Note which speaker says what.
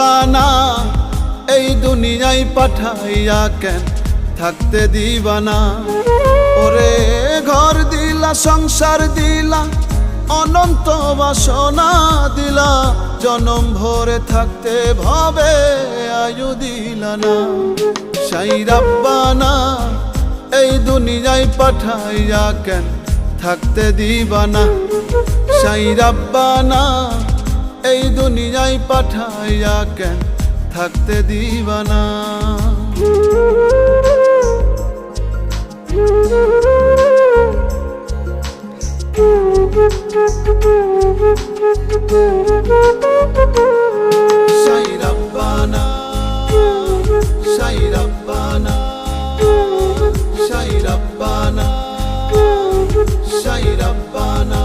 Speaker 1: রাব্বানা এই দুনিয়ায় পাঠাইয়া কেন থাকতে দিবানা। ওরে ঘর দিলা সংসার দিলা অনন্ত বাসনা দিলা, জনম ভরে থাকতে ভবে আয়ু দিলা না। সাই রাব্বানা এই দুনিয়ায় পাঠাইয়া কেন থাকতে দিবানা। সাই রাব্বানা এই দুনিয়ায় পাঠাইয়া কেন থাকতে দিবানা। সাই রাব্বানা সাই রাব্বানা সাই রাব্বানা সাই রাব্বানা।